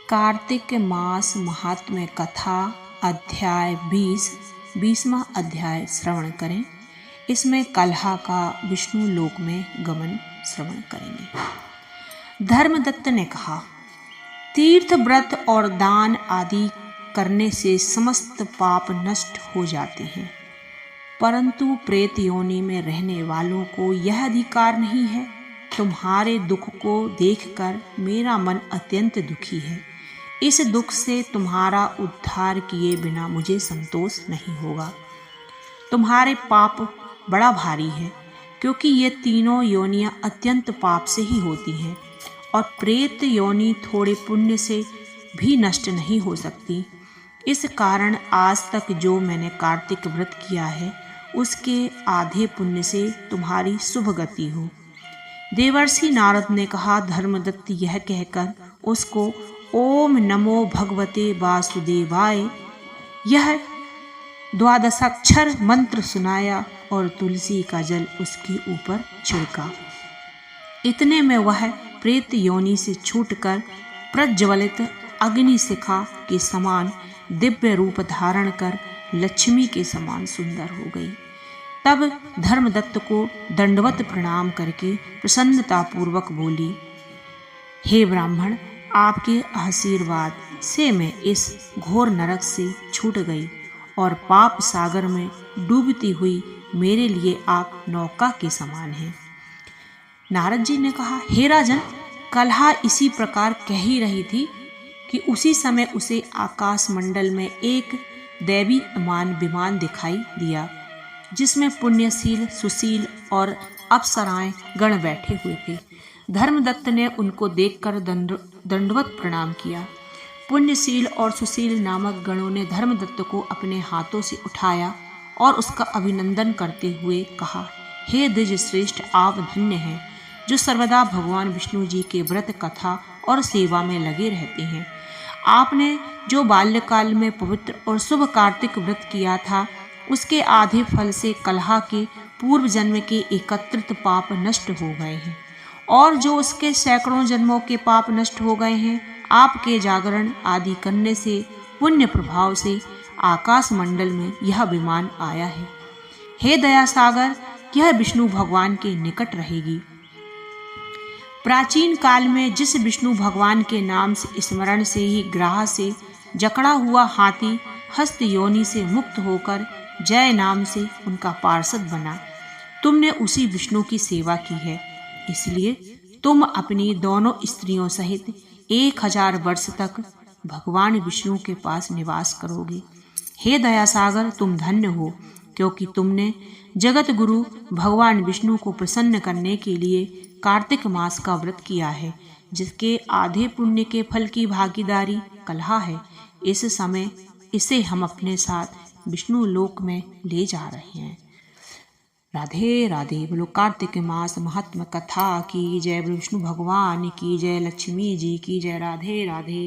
कार्तिक मास महात्म्य कथा अध्याय 20वां अध्याय श्रवण करें। इसमें कलहा का विष्णु लोक में गमन श्रवण करेंगे। धर्मदत्त ने कहा, तीर्थ व्रत और दान आदि करने से समस्त पाप नष्ट हो जाते हैं, परंतु प्रेत योनि में रहने वालों को यह अधिकार नहीं है। तुम्हारे दुख को देखकर मेरा मन अत्यंत दुखी है। इस दुख से तुम्हारा उद्धार किए बिना मुझे संतोष नहीं होगा। तुम्हारे पाप बड़ा भारी है, क्योंकि ये तीनों योनियां अत्यंत पाप से ही होती हैं, और प्रेत योनि थोड़े पुण्य से भी नष्ट नहीं हो सकती। इस कारण आज तक जो मैंने कार्तिक व्रत किया है, उसके आधे पुण्य से तुम्हारी शुभ गति हो। देवर्षि नारद ने कहा, धर्मदत्त यह कहकर उसको ओम नमो भगवते वासुदेवाय यह 12 मंत्र सुनाया और तुलसी का जल उसके ऊपर छिड़का। इतने में वह प्रेत योनि से छूटकर प्रज्वलित अग्नि शिखा के समान दिव्य रूप धारण कर लक्ष्मी के समान सुंदर हो गई। तब धर्मदत्त को दंडवत प्रणाम करके प्रसन्नता पूर्वक बोली, हे ब्राह्मण, आपके आशीर्वाद से मैं इस घोर नरक से छूट गई और पाप सागर में डूबती हुई मेरे लिए आप नौका के समान हैं। नारद जी ने कहा, हे राजन, कलहा इसी प्रकार कह ही रही थी कि उसी समय उसे आकाश मंडल में एक दैवी विमान दिखाई दिया, जिसमें पुण्यशील, सुशील और अप्सराएं गण बैठे हुए थे। धर्मदत्त ने उनको देखकर दंडवत प्रणाम किया। पुण्यशील और सुशील नामक गणों ने धर्मदत्त को अपने हाथों से उठाया और उसका अभिनंदन करते हुए कहा, हे द्विज श्रेष्ठ, आप धन्य हैं जो सर्वदा भगवान विष्णु जी के व्रत कथा और सेवा में लगे रहते हैं। आपने जो बाल्यकाल में पवित्र और शुभ कार्तिक व्रत किया था, उसके आधे फल से कलहा के पूर्व जन्म के एकत्रित पाप नष्ट हो गए हैं, और जो उसके सैकड़ों जन्मों के पाप नष्ट हो गए हैं। आपके जागरण आदि करने से पुण्य प्रभाव से आकाश मंडल में यह विमान आया है। हे दया सागर, यह विष्णु भगवान के निकट रहेगी। प्राचीन काल में जिस विष्णु भगवान के नाम से स्मरण से ही ग्राह से जकड़ा हुआ हाथी हस्त योनि से मुक्त होकर जय नाम से उनका पार्षद बना, तुमने उसी विष्णु की सेवा की है, इसलिए तुम अपनी दोनों स्त्रियों सहित 1000 वर्ष तक भगवान विष्णु के पास निवास करोगे। हे दया सागर, तुम धन्य हो, क्योंकि तुमने जगत गुरु भगवान विष्णु को प्रसन्न करने के लिए कार्तिक मास का व्रत किया है, जिसके आधे पुण्य के फल की भागीदारी कलहा है। इस समय इसे हम अपने साथ विष्णु लोक में ले जा रहे हैं। राधे राधे। बोलो कार्तिक मास महात्म कथा की जय। विष्णु भगवान की जय। लक्ष्मी जी की जय। राधे राधे।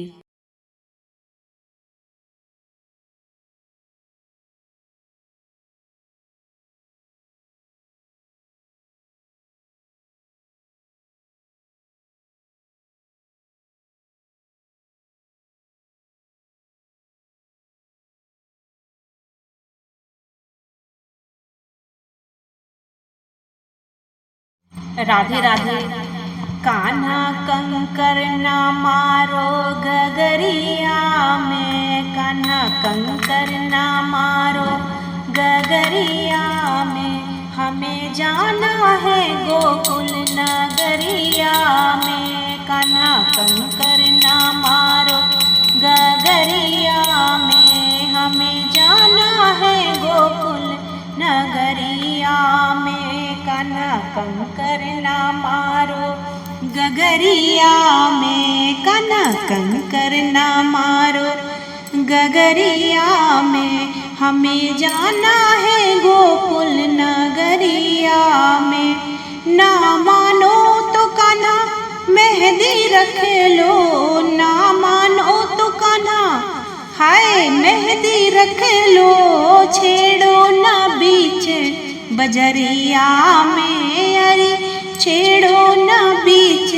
राधे राधे। कान्हा कंकर ना मारो गगरिया में, कान्हा कंकर ना मारो गगरिया में, हमें जाना है गोकुल नगरिया में। कान्हा कंकर ना मारो गगरिया में, हमें जाना है गोकुल नगरिया में। कान्हा कंकर ना मारो गगरिया में, कान्हा कंकर ना मारो गगरिया में, हमें जाना है गोकुल नगरिया में। ना मानो तो कान्हा मेहंदी रख लो, ना मानो तो कान्हा हाय मेहंदी रख लो, छेड़ो ना बीच बजरिया में, अरे छेड़ो ना बीच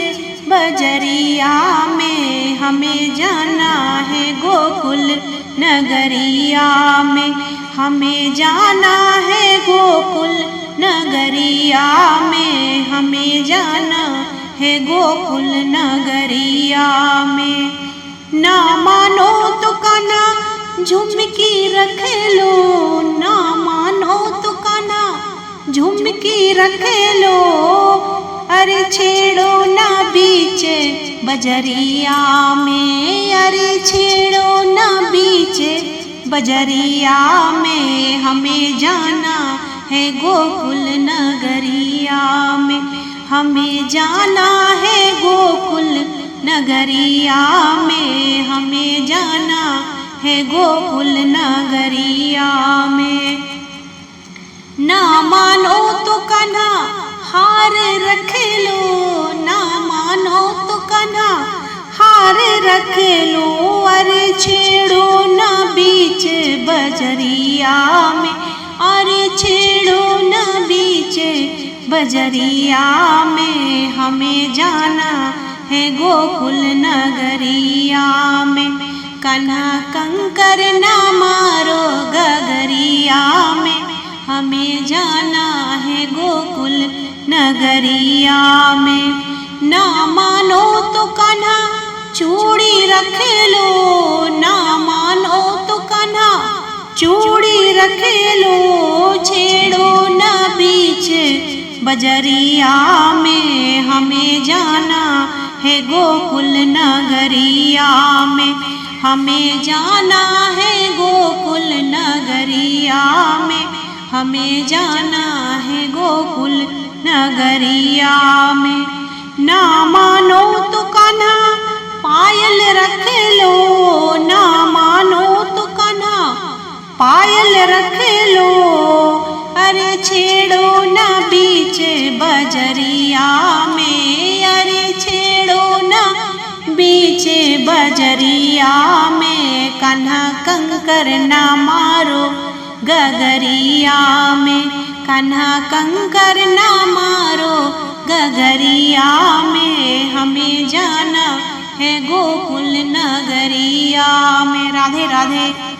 बजरिया में, हमें जाना है गोकुल नगरिया में, हमें जाना है गोकुल नगरिया में, हमें जाना है गोकुल नगरिया में। ना मानो तो कान्हा झुमकी रख लो, ना मानो तो कान्हा झुमकी रख लो, अरे छेड़ो ना बीच बजरिया में, अरे छेड़ो ना बीच बजरिया में, हमें जाना है गोकुल नगरिया में, हमें जाना है गोकुल नगरिया में, हमें जाना है गोकुल नगरिया में। ना मानो तो कान्हा हार रख लो, ना मानो तो कान्हा हार रख लो, अरे छेड़ो ना बीच बजरिया में, अरे छेड़ो ना बीच बजरिया में, हमें जाना है गोकुल नगरिया में। कान्हा कंकर ना मारो गगरिया में, हमें जाना है गोकुल नगरिया में। ना मानो तो कान्हा चूड़ी रख लो, ना मानो तो कान्हा चूड़ी रख लो, छेड़ो ना बीच बजरिया में, हमें जाना है गोकुल नगरिया में, हमें जाना है गोकुल नगरिया में, हमें जाना है गोकुल नगरिया में। ना मानो तो कान्हा पायल रख लो, ना मानो तो कान्हा पायल रख लो, अरे छेड़ो ना बीच बजरिया में, अरे छेड़ो ना बीच बजरिया में, कान्हा कंकर ना मारो गगरिया में, कान्हा कंकर ना मारो गगरिया में, हमें जाना है गोकुल नगरिया में। राधे राधे।